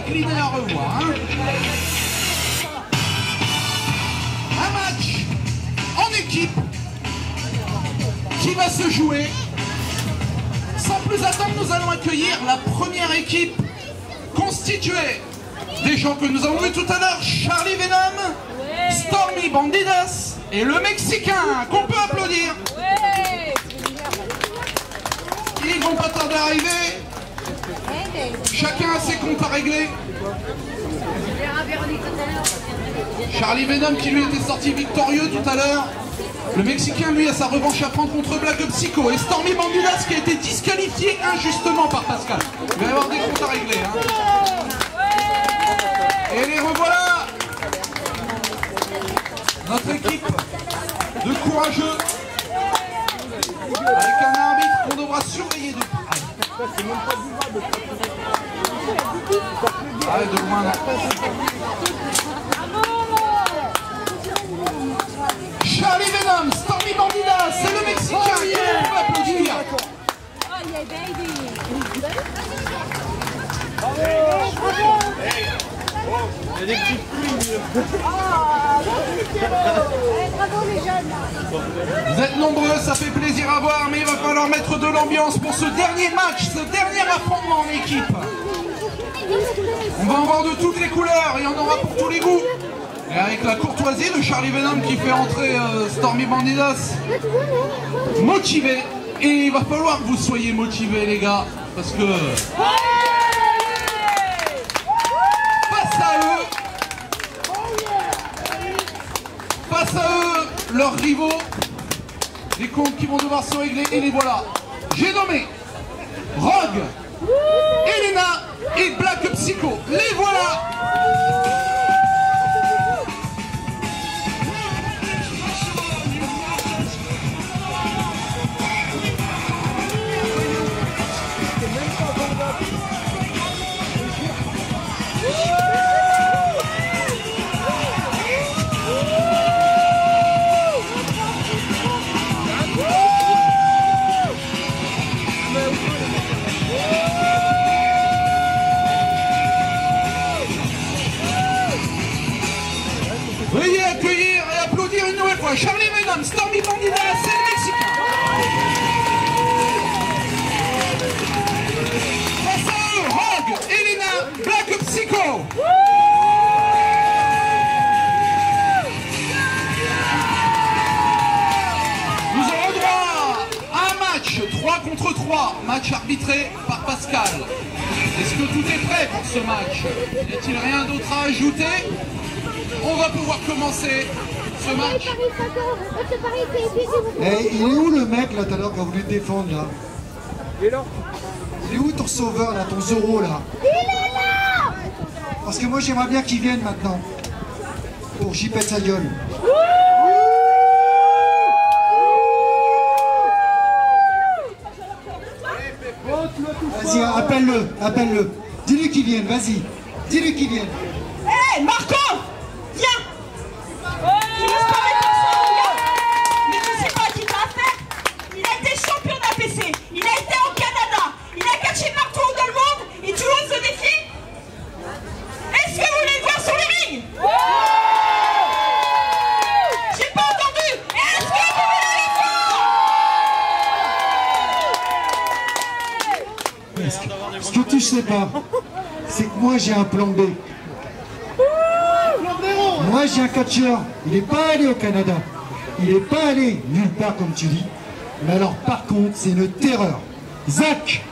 s'incliner à revoir. Hein. Un match en équipe qui va se jouer. Sans plus attendre, nous allons accueillir la première équipe constituée des gens que nous avons vus tout à l'heure, Charlie Venom, Stormy Bandidas et le Mexicain, qu'on peut applaudir. Ils vont pas tarder à arriver. Chacun a ses comptes à régler. Charlie Venom qui lui était sorti victorieux tout à l'heure. Le Mexicain, lui, a sa revanche à prendre contre Black Psycho. Et Stormy Bandidas qui a été disqualifié injustement par Pascal. Il va y avoir des comptes à régler. Hein. Et les revoilà. Notre équipe de courageux. Avec un arbitre qu'on devra surveiller de près. Allez, de loin là. Charlie Venom, Stormy Bandidas, c'est le Mexicain qui peut applaudir. Oh yeah, baby. Il y a des petites couilles. Bravo les jeunes. Vous êtes nombreux, ça fait plaisir à voir, mais il va falloir mettre de l'ambiance pour ce dernier match, ce dernier affrontement en équipe. On va en voir de toutes les couleurs, il y en aura pour tous les goûts. Et avec la courtoisie de Charlie Venom qui fait entrer Stormy Bandidas motivé. Et il va falloir que vous soyez motivés les gars, parce que face à eux, leurs rivaux, les comptes qui vont devoir se régler, et les voilà. J'ai nommé Rogue, Elena et Black Psycho. Les voilà. Veuillez accueillir et applaudir une nouvelle fois Charlie Venom, Stormy Bandidas et le Mexicain. Face à eux, Rogue, Elena, Black Psycho. Nous aurons droit à un match 3 contre 3, match arbitré par Pascal. Est-ce que tout est prêt pour ce match? Y a-t-il rien d'autre à ajouter? On va pouvoir commencer ce match. Eh, il est où le mec là tout à l'heure qui a voulu te défendre là? Il est là. Il est où ton sauveur là, ton Zoro là? Il est là. Parce que moi j'aimerais bien qu'il vienne maintenant. Pour j'y pète sa gueule. Vas-y, appelle-le, appelle-le. Dis-lui qu'il vienne, vas-y. Dis-lui qu'il vienne. Hé, Marco! Viens! Tu veux se parler comme ça, mon gars? Mais tu sais quoi qu'il t'a fait? Il a été champion d'APC, il a été au Canada, il a catché partout dans le monde, et tu oses ce défi? Est-ce que vous voulez le voir sur le ring? J'ai pas entendu! Est-ce que vous voulez le voir? Ce que tu sais pas, c'est que moi j'ai un plan B. Moi j'ai un catcheur, il n'est pas allé au Canada, il n'est pas allé nulle part comme tu dis, mais alors par contre c'est une terreur. Zach.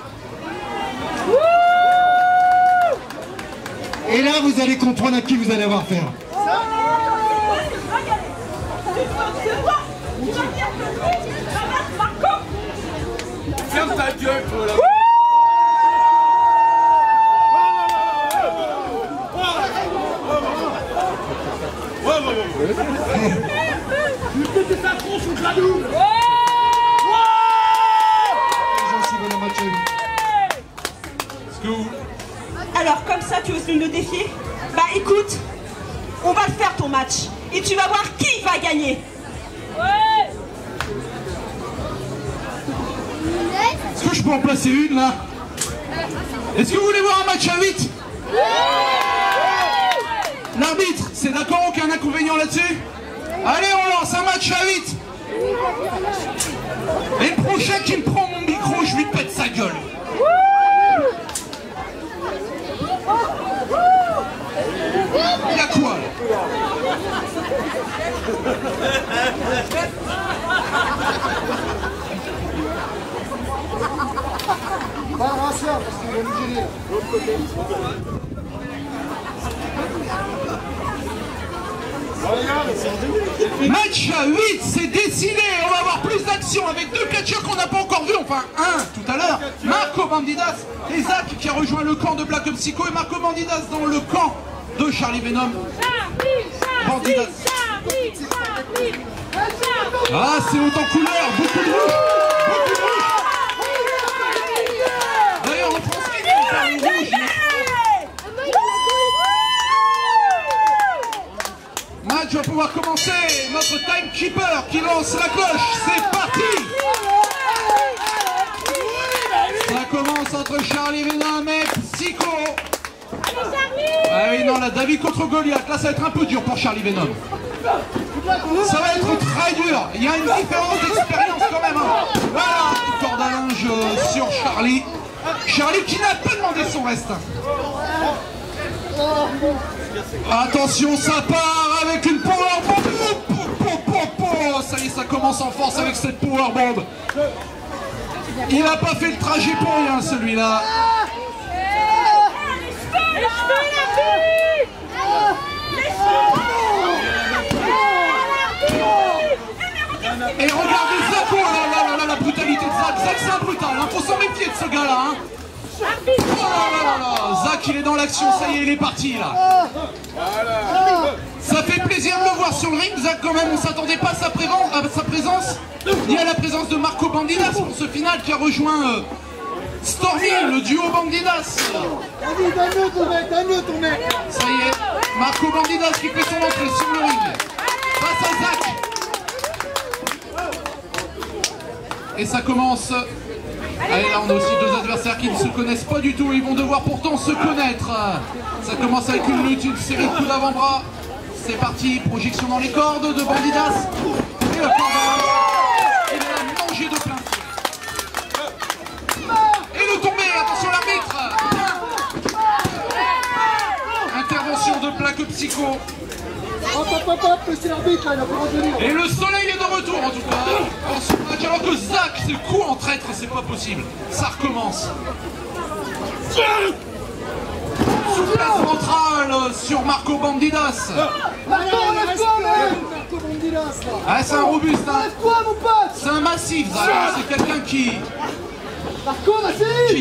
Et là vous allez comprendre à qui vous allez avoir affaire. Ferme ta gueule, toi là. Tu peux te faire tronche ou gradou. Alors comme ça tu oses nous défier? Bah écoute, on va le faire ton match et tu vas voir qui va gagner. Est-ce que je peux en placer une là? Est-ce que vous voulez voir un match à 8? L'arbitre, c'est d'accord, aucun inconvénient là-dessus? Allez, on lance un match à 8. Et le prochain qui me prend mon micro, je lui pète sa gueule. Il y a quoi là? Pas Racia, parce qu'il va nous gêner. Match à 8, c'est décidé. On va avoir plus d'action avec deux catcheurs qu'on n'a pas encore vu. Enfin, un tout à l'heure, Marco Bandidas et Zach qui a rejoint le camp de Black Ops Psycho et Marco Bandidas dans le camp de Charlie Venom. Bandidas. Ah, c'est haut en couleur, beaucoup de rouge. Beaucoup de rouge. D'ailleurs, on transmet le rouge. Match va pouvoir commencer. Notre timekeeper qui lance la cloche. C'est parti. Ça commence entre Charlie Venom et Psycho. Ah oui, non, là, David contre Goliath. Là, ça va être un peu dur pour Charlie Venom. Ça va être très dur. Il y a une différence d'expérience quand même. Hein. Voilà, corde à linge sur Charlie. Charlie qui n'a pas demandé son reste. Attention, ça part avec une powerbomb. Ça y est, ça commence en force avec cette powerbomb. Il n'a pas fait le trajet pour rien, celui-là. Et regardez Zach, oh là là, la brutalité de Zach. Zach, c'est un brutal, hein. Faut s'en méfier de ce gars-là. Hein. Oh là là, Zach, il est dans l'action, ça y est, il est parti là. Ça fait plaisir de le voir sur le ring, Zach, quand même. On s'attendait pas à sa présence, ni à la présence de Marco Bandidas pour ce final qui a rejoint Stormy, le duo Bandidas. Ça y est, Marco Bandidas qui fait son entrée sur le ring face à Zach. Et ça commence. Allez, là on a aussi deux adversaires qui ne se connaissent pas du tout. Ils vont devoir pourtant se connaître. Ça commence avec une série de coups d'avant-bras. C'est parti, projection dans les cordes de Bandidas. Et le cordage. Il a mangé de plein fouet. Et le tombé, attention l'arbitre. Intervention de Black Ops Psycho. Et le soleil est de retour en tout cas dans ce match, alors que Zach, ce coup en traître, c'est pas possible. Ça recommence. Souplesse ventrale sur Marco Bandidas. Ah, c'est un robuste, hein. C'est un massif, Zach. C'est quelqu'un qui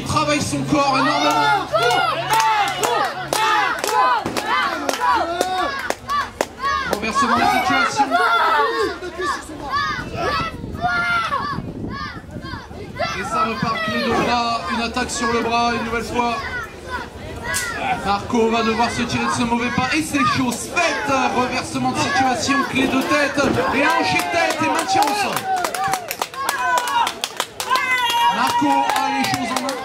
travaille son corps énormément. Renversement de situation. Et ça repart clé de bras, une attaque sur le bras une nouvelle fois. Marco va devoir se tirer de ce mauvais pas et c'est chose faite. Reversement de situation, clé de tête et un hocher de tête et maintien au sol. Marco a les choses en main.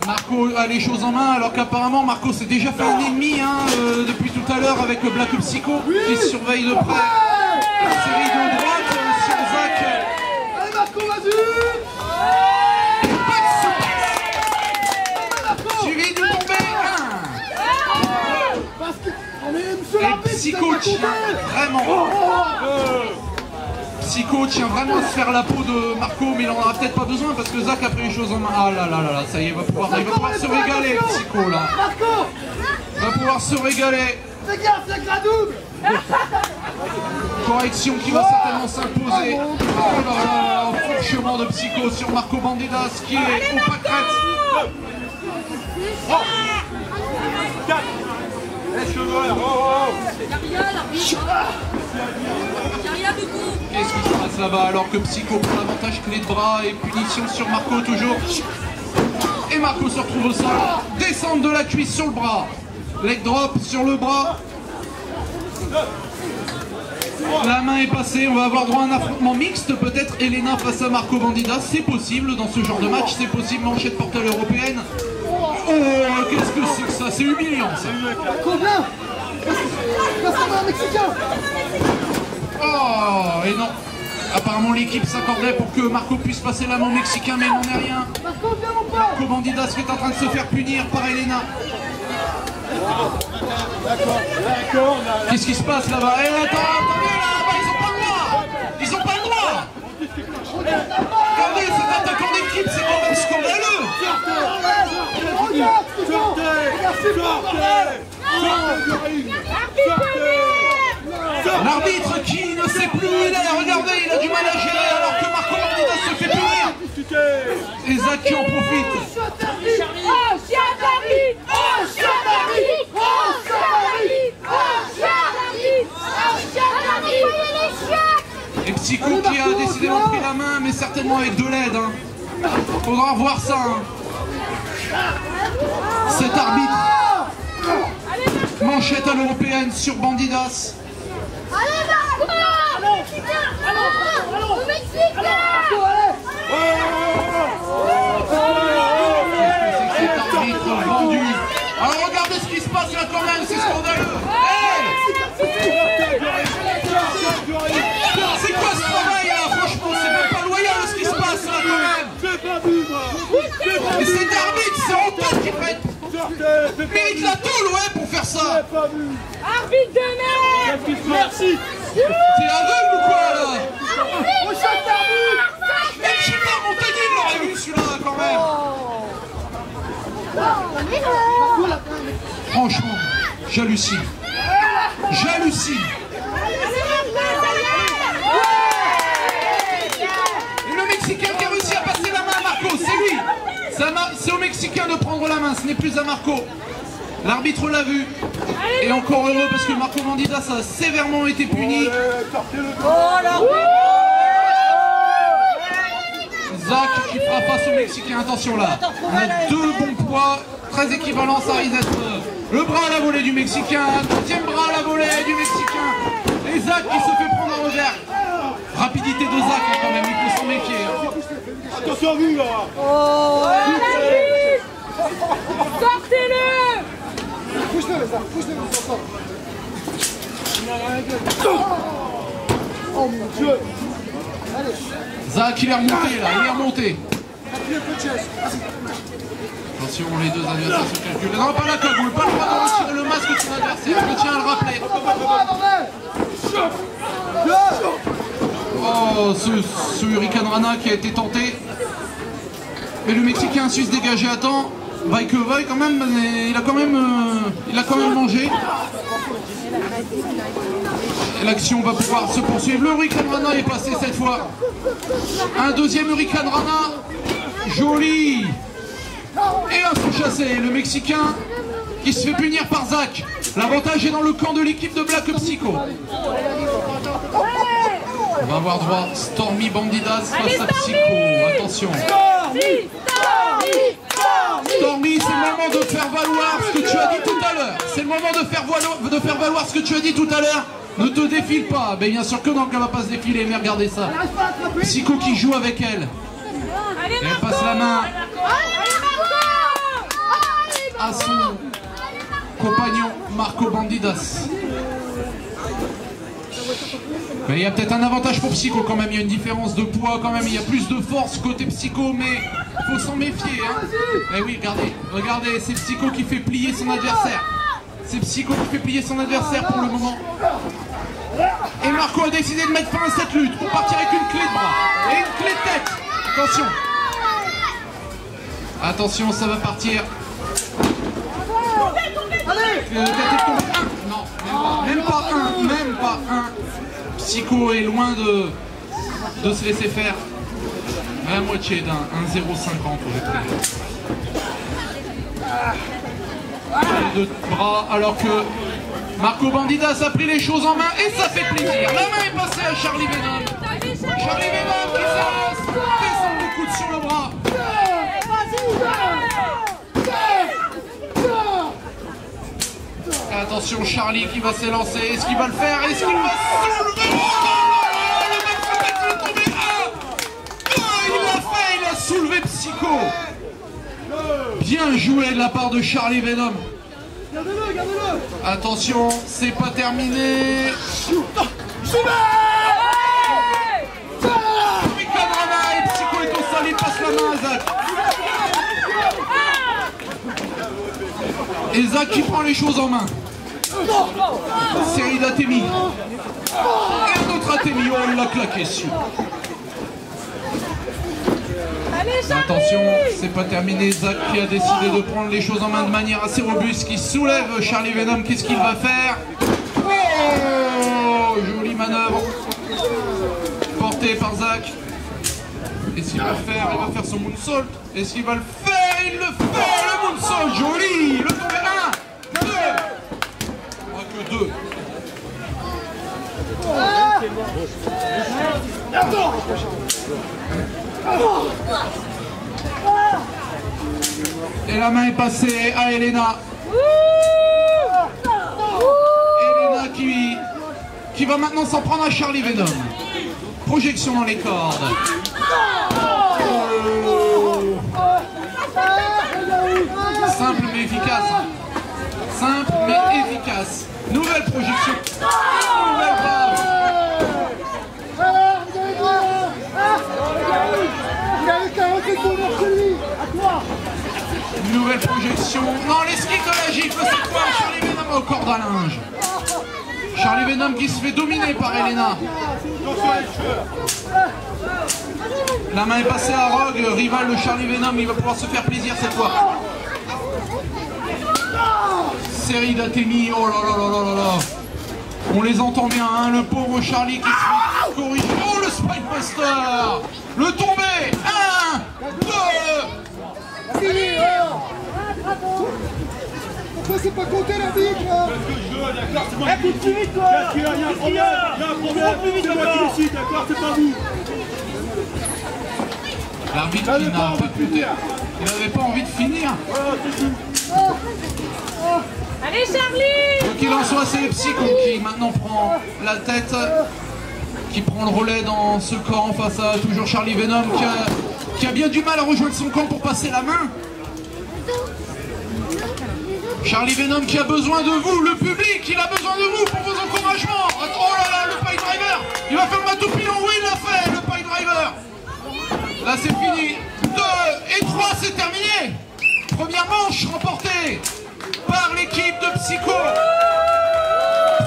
Marco a les choses en main alors qu'apparemment Marco s'est déjà fait un ennemi depuis tout à l'heure avec Black Ops Psycho qui surveille de près la série de droite sur Zach. Allez Marco, vas-y. Suivi du tombé 1. Et Psycho tient vraiment. Psycho tient vraiment à se faire la peau de Marco, mais il en aura peut-être pas besoin parce que Zach a pris les choses en main. Ah là là là là, ça y est, il va pouvoir se régaler, Psycho là. Il va pouvoir se régaler. Fais gaffe, c'est la double. Correction qui va certainement s'imposer. Oh là là, fourchement de Psycho sur Marco Bandidas qui est au pâquerette. Qu'est-ce qui se passe là-bas alors que Psycho prend l'avantage, clé de bras et punition sur Marco toujours. Et Marco se retrouve au sol. Descente de la cuisse sur le bras. Leg drop sur le bras. La main est passée, on va avoir droit à un affrontement mixte, peut-être Elena face à Marco Bandidas, c'est possible dans ce genre de match, c'est possible, manchette portale européenne. Oh, qu'est-ce que c'est que ça? C'est humiliant ça. Combien? Un Mexicain. Oh, et non. Apparemment l'équipe s'accordait pour que Marco puisse passer la main au Mexicain, mais il n'en est rien. Marco Bandidas qui est en train de se faire punir par Elena. Qu'est-ce qui se passe là-bas? Eh, attendez là-bas, ils ont pas le droit. Ils ont pas le droit. Regardez, cet attaquant d'équipe, c'est quand même scandaleux. L'arbitre qui ne sait plus où il est, regardez, il a du mal à gérer alors que Marco Bandidas se fait punir. Et Zach qui en profite. Et Psycho qui a décidément pris la main, mais certainement avec de l'aide. Hein. Faudra revoir ça. Hein. Cet arbitre. Manchette à l'européenne sur Bandidas. Cet arbitre vendu. Alors regardez ce qui se passe là quand même, c'est scandaleux. Hey, c'est quoi ce travail là? Franchement, c'est même pas loyal ce qui se passe là quand même. Et cet arbitre, c'est honteux qui fait. Mérite la tôle, ouais, pour faire ça. Arbitre de merde. Merci. T'es aveugle ou quoi là? Même Chipard Montagnier l'aurait vu celui-là quand même. Franchement, j'hallucine. J'hallucine. Et le Mexicain qui a réussi à passer la main à Marco, c'est lui. C'est au Mexicain de prendre la main, ce n'est plus à Marco. L'arbitre l'a vu. Et encore heureux parce que Marco Bandidas a sévèrement été puni. Zach qui fera face au Mexicain. Attention là. On a deux bons poids très équivalents. Ça risque d'être le bras à la volée du Mexicain. Deuxième bras à la volée du Mexicain. Et Zach qui se fait prendre un revers. Rapidité de Zach hein, quand même. Il faut s'en méfier. Hein. Attention à vous là. Sortez-le. Pousse-le, Zach, pousse-le, oh mon Dieu. Allez. Zach il est remonté là, il est remonté. Attention, les deux adversaires se calculent. Non, pas la cagoule, pas le droit de retirer le masque de son adversaire. Je tiens à le rappeler. Oh, ce Hurricane Rana qui a été tenté. Mais le Mexicain a su se dégager à temps. Vaille que vaille quand même, mais il a quand même mangé. L'action va pouvoir se poursuivre. Le Hurricane Rana est passé cette fois. Un deuxième Hurricane Rana. Joli. Et un sous-chassé. Le Mexicain qui se fait punir par Zach. L'avantage est dans le camp de l'équipe de Black Psycho. On va avoir droit Stormy Bandidas face à Psycho. Attention. Stormy, c'est le moment de faire valoir ce que tu as dit tout à l'heure. C'est le moment de faire valoir ce que tu as dit tout à l'heure. Ne te défile pas. Ben bien sûr que non, qu'elle va pas se défiler, mais regardez ça. Psycho qui joue avec elle. Et elle passe la main à son compagnon Marco Bandidas. Mais il y a peut-être un avantage pour Psycho quand même, il y a une différence de poids quand même, il y a plus de force côté Psycho, mais il faut s'en méfier. Hein. Et oui, regardez, c'est Psycho qui fait plier son adversaire. C'est Psycho qui fait plier son adversaire pour le moment. Et Marco a décidé de mettre fin à cette lutte pour partir avec une clé de bras et une clé de tête. Attention. Attention, ça va partir. Non, même pas un. Psycho est loin de se laisser faire. À la moitié d'un 1,050 au replay. De bras alors que Marco Bandidas a pris les choses en main et ça fait plaisir. La main est passée à Charlie Venom. Charlie Venom qui s'avance, descend le coude sur le bras. Attention, Charlie qui va s'élancer. Est-ce qu'il va le faire? Est-ce qu'il va soulever? Oh, le mec se fait tomber. Il l'a fait, il a soulevé Psycho. Bien joué de la part de Charlie Venom. Gardez-le, gardez-le. Attention, c'est pas terminé. Rickenrana et Psycho est au sol, il passe la main à Zach. Et Zach qui prend les choses en main. Série d'Atemi. Et un autre Atemi, oh il l'a claqué dessus. Attention, c'est pas terminé. Zach qui a décidé de prendre les choses en main de manière assez robuste, qui soulève Charlie Venom. Qu'est-ce qu'il va faire? Oh, jolie manœuvre. Porté par Zach. Est-ce qu'il va faire? Il va faire son moonsault. Est-ce qu'il va le faire? Il le fait, le moonsault. Joli. Le tombé 1, 2. Oh, que 2. Et la main est passée à Elena. Elena qui va maintenant s'en prendre à Charlie Venom. Projection dans les cordes. Simple mais efficace. Simple mais efficace. Nouvelle projection. Nouvelle barre. Une nouvelle projection. Non, l'esquive de la gifle, c'est quoi? Charlie Venom au corde à linge. Charlie Venom qui se fait dominer par Elena. La main est passée à Rogue, rival de Charlie Venom, il va pouvoir se faire plaisir cette fois. Série d'Atemi, oh là là là là là là. On les entend bien, hein, le pauvre Charlie qui se fait corriger. Oh le Spikebuster. Le tombé. 1, 2. Pourquoi c'est pas compté l'arbitre? Écoute plus vite toi. Il y a un problème, c'est moi qui décide, d'accord, c'est pas vous. L'arbitre qui n'a pas pu. Il n'avait pas envie de finir. Allez Charlie! Quoi qu'il en soit, c'est le Psycho qui maintenant prend la tête, qui prend le relais dans ce camp face à toujours Charlie Venom qui a bien du mal à rejoindre son camp pour passer la main. Charlie Venom qui a besoin de vous, le public, il a besoin de vous pour vos encouragements. Oh là là, le pile driver, il va faire le matou pilon, oui il l'a fait, le pile driver. Là c'est fini, 2 et 3 c'est terminé. Première manche remportée par l'équipe de Psycho.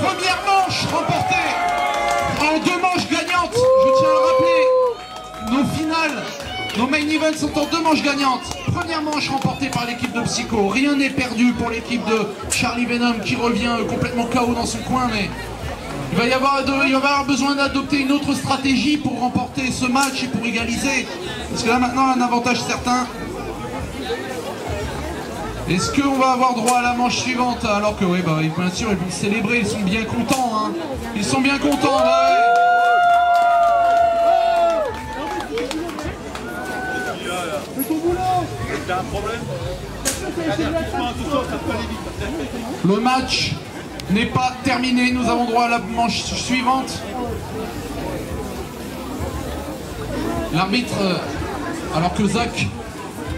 Première manche remportée en 2 manches gagnantes. Je tiens à le rappeler, nos finales, nos main events sont en 2 manches gagnantes. Première manche remportée par l'équipe de Psycho. Rien n'est perdu pour l'équipe de Charlie Venom qui revient complètement KO dans son coin, mais il va y avoir besoin d'adopter une autre stratégie pour remporter ce match et pour égaliser. Parce que là maintenant on a un avantage certain. Est-ce qu'on va avoir droit à la manche suivante? Alors que oui, bah, bien sûr, ils vont célébrer, ils sont bien contents. Hein. Ils sont bien contents. Ouais. Le match n'est pas terminé. Nous avons droit à la manche suivante. L'arbitre, alors que Zach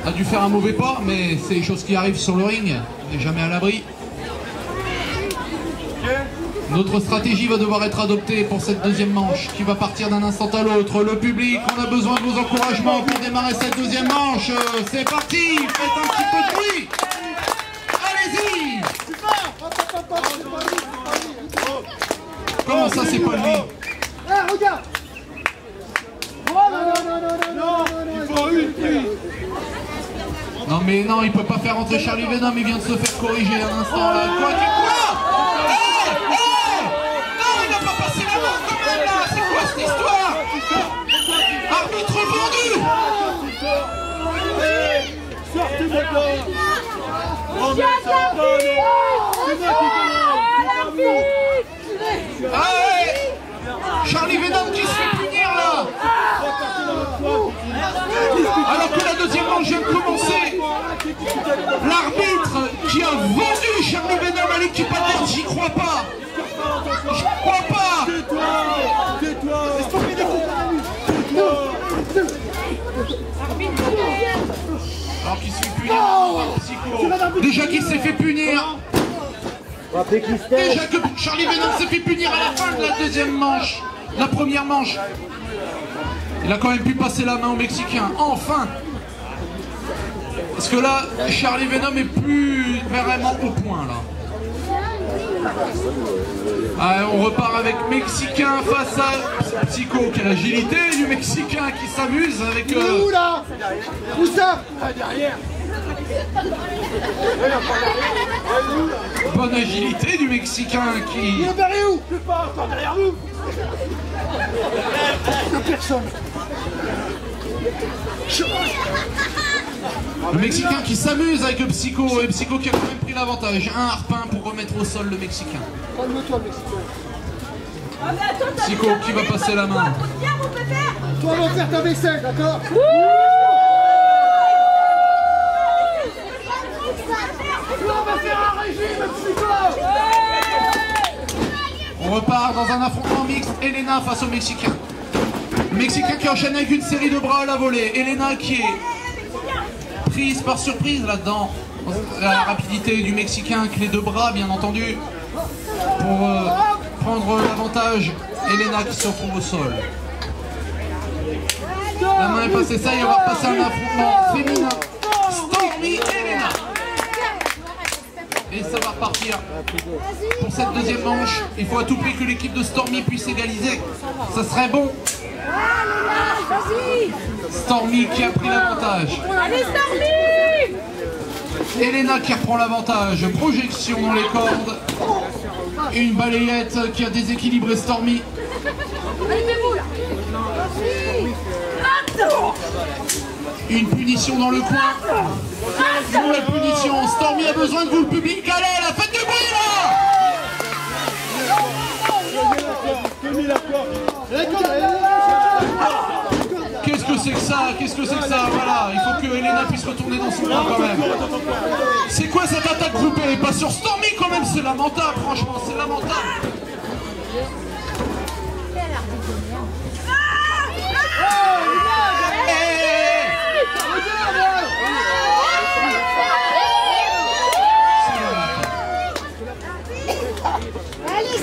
a dû faire un mauvais pas, mais c'est des choses qui arrivent sur le ring, on n'est jamais à l'abri. Notre stratégie va devoir être adoptée pour cette deuxième manche, qui va partir d'un instant à l'autre. Le public, on a besoin de vos encouragements pour démarrer cette deuxième manche. C'est parti, faites un petit peu de bruit. Allez-y. Comment ça, c'est pas lui? Regarde. Non, il faut une prise. Non mais non, il peut pas faire rentrer Charlie Venom, il vient de se faire corriger à l'instant là. Quoi? Non, il n'a pas passé la main quand même là. C'est quoi cette histoire? Arbitre vendu. Sortez maintenant. Ah ouais. Charlie Venom qui se fait punir là. Alors que la deuxième manche vient de commencer. L'arbitre qui a vendu Charlie Venom à l'équipe adverse, j'y crois pas. J'y crois pas. Tais-toi. Alors qu'il se fait punir Psycho. Déjà qu'il s'est fait punir. Déjà que Charlie Venom s'est fait punir à la fin de la deuxième manche. La première manche. Il a quand même pu passer la main au Mexicain. Enfin. Parce que là, Charlie Venom est plus vraiment au point là. Allez, on repart avec Mexicain face à Psycho. Quelle agilité du Mexicain qui s'amuse avec... Où là? Où ça? Derrière. Bonne agilité du Mexicain qui... Il est derrière où? Je sais pas, encore derrière nous. Personne. Le Mexicain qui s'amuse avec le Psycho, et Psycho qui a quand même pris l'avantage. Un harpin pour remettre au sol le Mexicain. Calme-toi, le Mexicain. Psycho qui va passer la main. Toi, va faire ta vaisselle, d'accord? On va faire un régime, Psycho. On repart dans un affrontement mixte. Elena face au Mexicain. Le Mexicain qui enchaîne avec une série de bras à la volée. Elena qui est prise par surprise là-dedans. La rapidité du Mexicain avec les deux bras, bien entendu, pour prendre l'avantage. Elena qui se retrouve au sol. La main est passée, ça y est, on va passer à un affrontement féminin. Stormy Elena. Et ça va repartir pour cette deuxième manche. Il faut à tout prix que l'équipe de Stormy puisse égaliser. Ça serait bon. Stormy qui a pris l'avantage. Allez, Stormy! Elena qui reprend l'avantage. Projection dans les cordes. Une balayette qui a déséquilibré Stormy. Une punition dans le coin. Nouvelle punition. Stormy a besoin de vous, le public. Allez, la fête du bruit là! Qu'est-ce que c'est que ça? Qu'est-ce que c'est que ça? Voilà, il faut que Elena puisse retourner dans son coin quand même. C'est quoi cette attaque groupée? Pas sur Stormy quand même, c'est lamentable, franchement, c'est lamentable.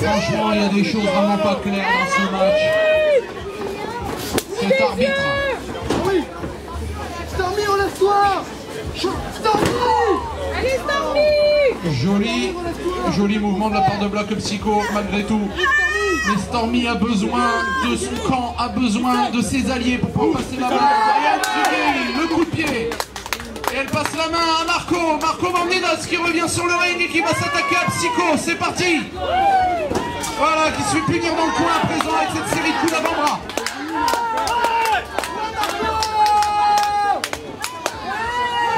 Franchement, il y a des choses vraiment pas claires dans ce match. Cet arbitre. Oui. Stormy, relève-toi. Stormy. Allez, Stormy! Joli mouvement de la part de Black Psycho, malgré tout. Mais Stormy a besoin de son camp, a besoin de ses alliés pour pouvoir passer la main. Le coup de pied. Et elle passe la main à Marco Bandidas qui revient sur le ring et qui va s'attaquer à Psycho. C'est parti. Voilà, qui se fait punir dans le coin à présent avec cette série de coups d'avant-bras.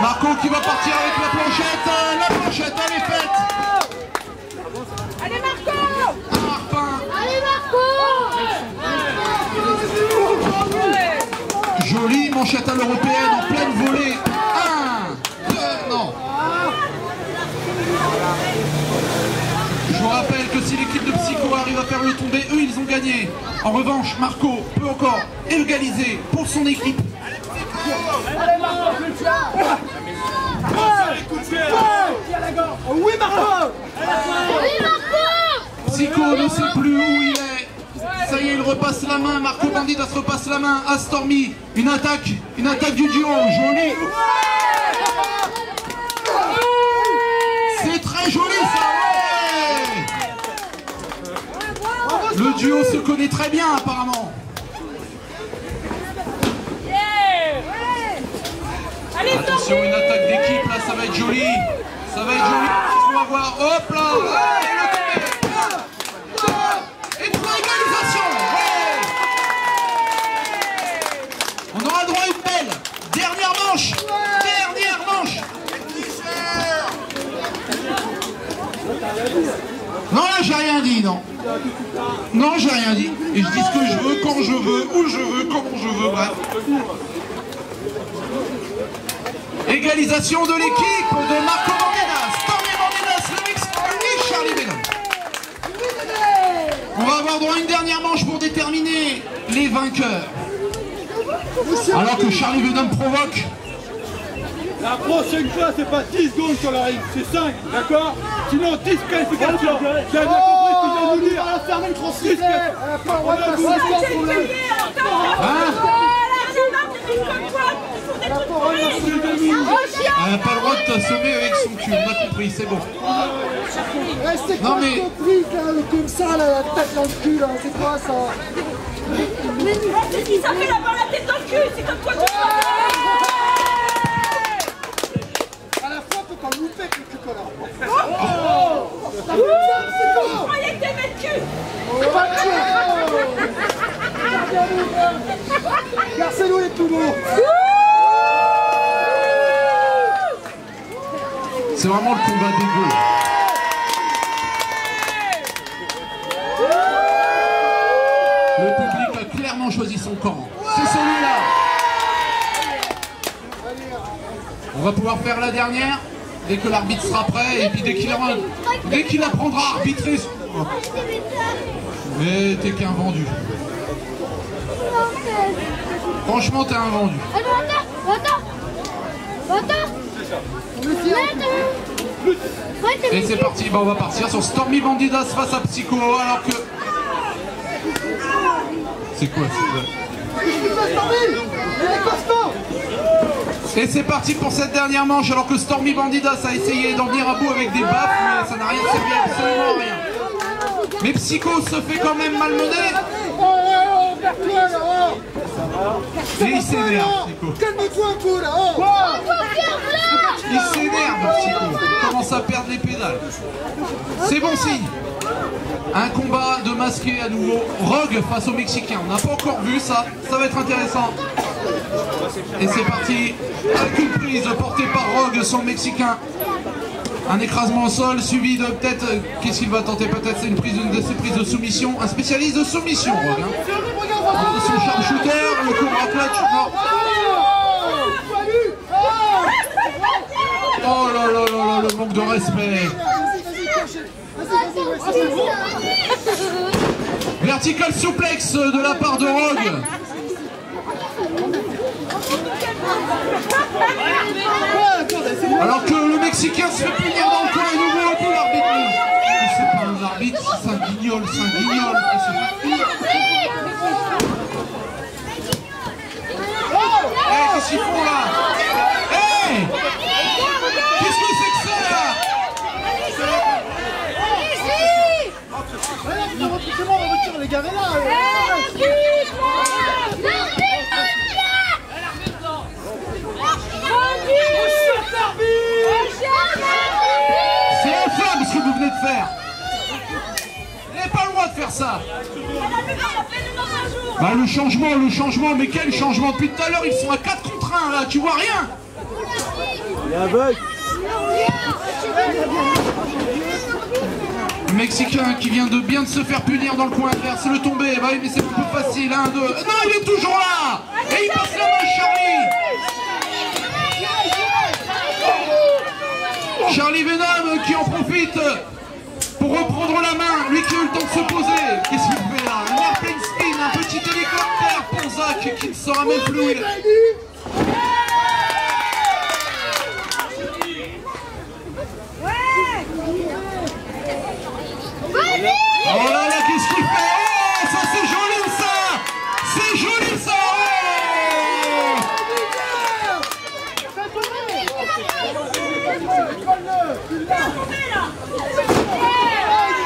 Marco qui va partir avec la planchette elle est faite. Allez, Marco! Un harpin. Allez, Marco! Jolie manchette à l'européenne en pleine volée. 1, 2, non. Je vous rappelle que si l'équipe de Psycho arrive à faire le tomber, eux ils ont gagné. En revanche, Marco peut encore égaliser pour son équipe. Allez, Marco, tu le tiens. Oui, Marco. Psycho ne sait plus où il est. Ça y est, il repasse la main. Marco Bandidas repasse la main à Stormy. Une attaque du duo. Joli. C'est très joli ça. Ouais. Le duo se connaît très bien apparemment. Allez, Attention, une attaque d'équipe là, ça va être joli. Ça va être joli. On va voir. Hop là. Allez, le tombé. 1, 2 et 3 égalisations. Ouais. On aura droit à une belle dernière manche. Dernière manche. Non, là, j'ai rien dit, non. Non, j'ai rien dit. Et je dis ce que je veux, quand je veux, où je veux, comment je veux, bref. Égalisation de l'équipe de Marco Bandidas, Stormy Bandidas, le Mexicain et Charlie Venom. On va avoir droit à une dernière manche pour déterminer les vainqueurs. Alors que Charlie Venom provoque La prochaine fois, c'est pas 10 secondes sur la ring, c'est 5, d'accord? Sinon, disqualification. J'ai bien compris ce qu'il vient de nous dire. On va fermer le cross-sifflet. Elle a pas le droit de passer le pour le... Elle n'a pas le droit de t'assommer avec son cul, on a compris, c'est bon. C'est quoi ce complique là, comme ça, là, la tête dans le cul là, c'est quoi ça? Qu'est-ce qu'il ça fait d'avoir la tête dans le cul? C'est comme toi tout À la fois, faut pas louper avec le cul collant. Je croyais que t'aimais le cul. Garcelo est tout beau. C'est vraiment le combat dégueu. Le public a clairement choisi son camp. C'est celui-là. On va pouvoir faire la dernière dès que l'arbitre sera prêt et puis dès qu'il apprendra à arbitrer. Mais t'es qu'un vendu. Franchement, t'es un vendu. Et c'est parti, bah on va partir sur Stormy Bandidas face à Psycho alors que... C'est quoi Et c'est parti pour cette dernière manche alors que Stormy Bandidas a essayé d'en venir à bout avec des baffes mais ça n'a rien servi à absolument rien. Mais Psycho se fait quand même malmener. Et il s'énerve, Psycho. Calme-toi un coup là. Il s'énerve, Psycho. Il commence à perdre les pédales. C'est bon signe. Un combat de masqué à nouveau. Rogue face au Mexicain. On n'a pas encore vu ça. Ça va être intéressant. Et c'est parti. Avec une prise portée par Rogue, son Mexicain. Un écrasement au sol suivi de peut-être... Qu'est-ce qu'il va tenter? Peut-être c'est une de ses prises de soumission. Un spécialiste de soumission, Rogue. Entre son sharpshooter, le cobra clutch. Non. Oh là là là là, le manque de respect. Vertical suplex de la part de Rogue. Alors que le Mexicain se fait punir dans le coin et nous voit un peu l'arbitre. C'est pas un arbitre, c'est un guignol, c'est un guignol. Hey, qu'est-ce qu'ils font là? Hey! Qu'est-ce que c'est que ça là? C'est bon, on retire les gars, là. C'est infâme ce que vous venez de faire. Vous n'avez pas le droit de faire ça. Bah le changement, mais quel changement? Depuis tout à l'heure ils sont à 4 contre 1 là, tu vois rien? Il est aveugle. Le Mexicain qui vient de bien de se faire punir dans le coin adverse, le tombé, bah oui mais c'est beaucoup plus facile, 1, 2... Non, il est toujours là. Et il passe la main Charlie. Charlie Venom qui en profite pour reprendre la main, lui qui a eu le temps de se poser. Qu'est-ce qu'il fait là? Un airplane spin, un petit hélicoptère pour Zach qui ne saura même plus où il est. Oh là là, qu'est-ce qu'il fait? Oh, ça c'est joli ça! C'est joli ça!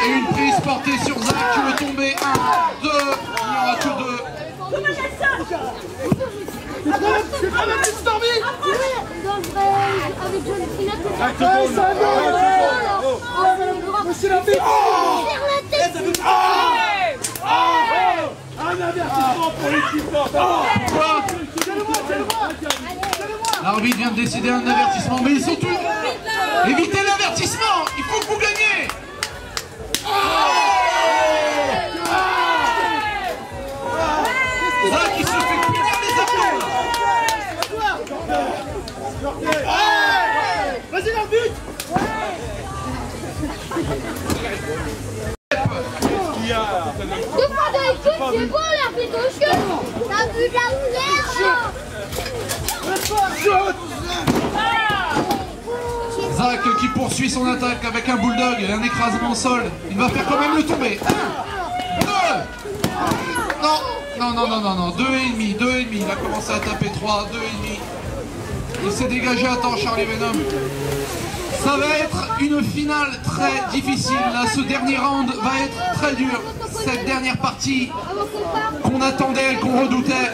Et une prise portée sur Zach qui veut tomber. 1, 2, il y aura que 2. C'est pas même une Stormy. Monsieur l'arbitre. Un avertissement pour l'équipe. Pourquoi? L'arbitre vient de décider un avertissement, mais ils sont tous... Évitez l'avertissement. Il faut que vous gagnez. Zach qui se fait punir les épaules. Vas-y l'arbitre. Deux fois de l'équipe, c'est bon l'arbitre au jeu. T'as vu la lumière? Zach qui poursuit son attaque avec un bulldog et un écrasement au sol. Il va faire quand même le tomber. 1, 2. Non. 2,5. Il a commencé à taper 3, 2,5. Il s'est dégagé à temps, Charlie Venom. Ça va être une finale très difficile. Là, ce dernier round va être très dur. Cette dernière partie qu'on attendait, qu'on redoutait,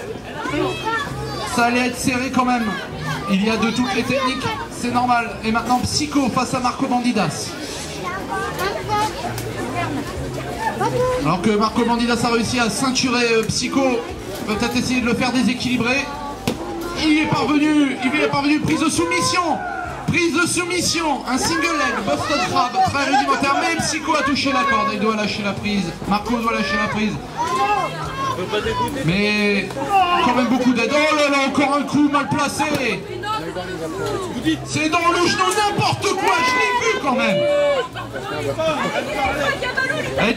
ça allait être serré quand même. Il y a de toutes les techniques, c'est normal. Et maintenant, Psycho face à Marco Bandidas. Alors que Marco Bandidas a réussi à ceinturer Psycho, peut-être essayer de le faire déséquilibrer. Il est parvenu, prise de soumission, un single leg, Boston Crab, très rudimentaire, mais Psycho a touché la corde, il doit lâcher la prise, Marco doit lâcher la prise. Mais quand même beaucoup d'aide. Oh là là, encore un coup mal placé. C'est dans le genou, n'importe quoi, je l'ai vu quand même. Elle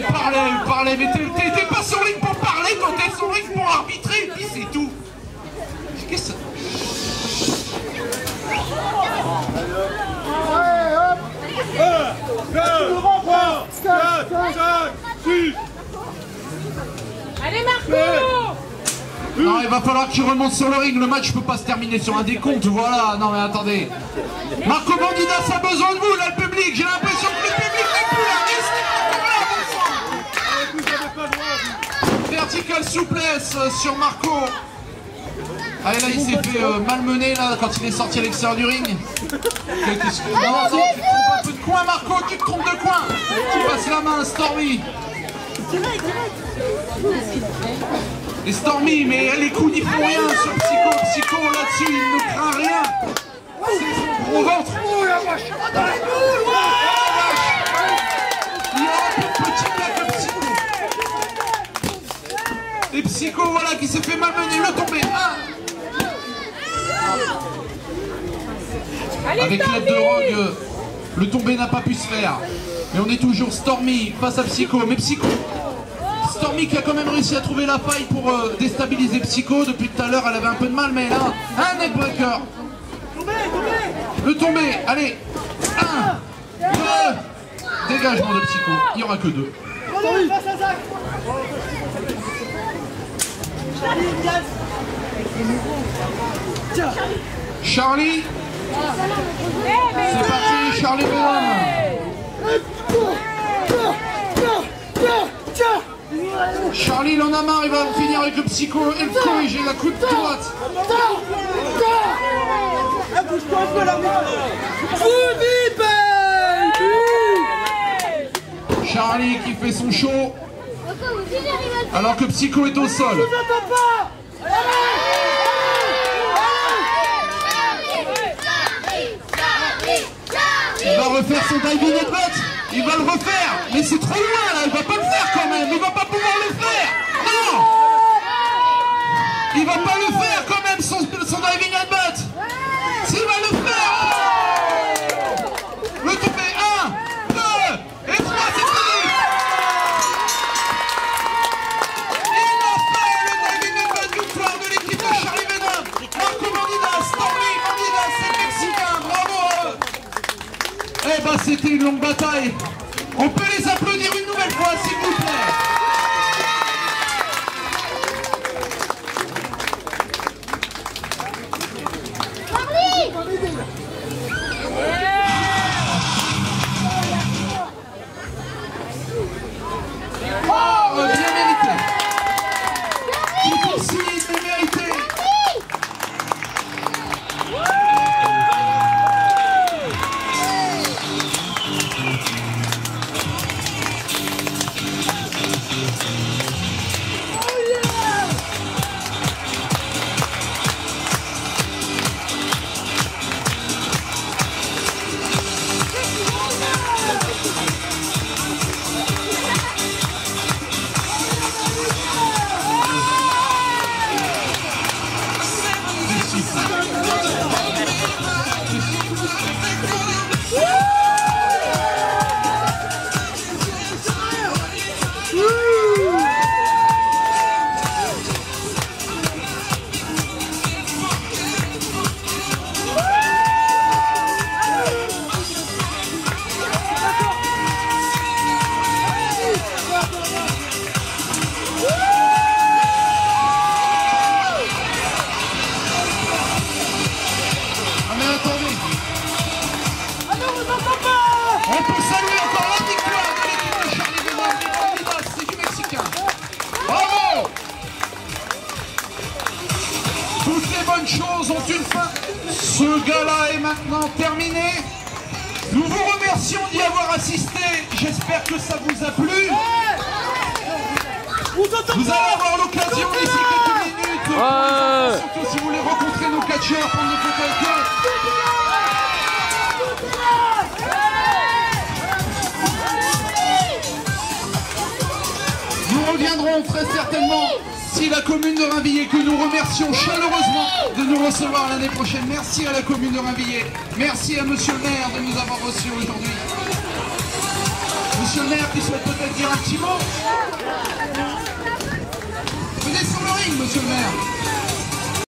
parlait, mais t'es pas sur ligne pour parler quand t'es sur ligne pour arbitrer, et puis c'est tout. Qu'est-ce que ça... Allez, hop. 1, 2, 3, 4, 5, 6. Allez Marco! Non, il va falloir que tu remontes sur le ring, le match peut pas se terminer sur un décompte, voilà. Non mais attendez. Marco Bandidas a besoin de vous, là, le public. J'ai l'impression que le public n'est plus là. Vertical souplesse sur Marco. Allez, là, il s'est fait malmener là quand il est sorti à l'extérieur du ring. Non, tu te trompes un peu de coin, Marco, tu te trompes de coin. Tu passes la main à Stormy. Et Stormy, mais les coups n'y font rien sur Psycho. Psycho là-dessus, il ne craint rien. C'est son gros ventre. Oh la vache, dans les boules. Il y a un peu de petit là que Psycho. Et Psycho, voilà, qui s'est fait malmener, le tombé. Avec l'aide de Rogue, le tombé n'a pas pu se faire. Mais on est toujours Stormy face à Psycho. Mais Stormy qui a quand même réussi à trouver la faille pour déstabiliser Psycho. Depuis tout à l'heure, elle avait un peu de mal, mais là, un neckbreaker. Le tombé, allez. 1, 2. Dégagement de Psycho. Il n'y aura que 2. Charlie. C'est parti, Charlie Venom. Charlie, il en a marre, il va finir avec le Psycho et le corriger la coup de droite. Charlie qui fait son show alors que Psycho est au sol. Il va refaire son diving headbutt. Il va le refaire. Mais c'est trop loin là. Il va pas le faire quand même. Il va pas pouvoir le faire. Non. Il va pas le faire quand même son diving headbutt. S'il va le faire. Le tomber. 1, 2 et 3. C'est fini. Il a fait le diving headbutt. Victoire de l'équipe de Charlie Venom. Marco Bandidas, Stormy Bandidas, c'est mexicain. Bravo à eux. Eh ben c'était une longue bataille. On peut les applaudir une nouvelle fois s'il vous plaît. Oh, bien mérité. Tout aussi bien mérité. porte une fin. Ce gala est maintenant terminé. Nous vous remercions d'y avoir assisté. J'espère que ça vous a plu. Vous allez avoir l'occasion d'ici quelques minutes, surtout si vous voulez rencontrer nos catcheurs, prendre des photos avec eux. Nous reviendrons très certainement si la commune de Rainvilliers, que nous remercions chaleureusement de nous recevoir l'année prochaine. Merci à la commune de Rainvilliers. Merci à monsieur le maire de nous avoir reçus aujourd'hui. Monsieur le maire qui souhaite peut-être dire un petit mot. Venez sur le ring, monsieur le maire.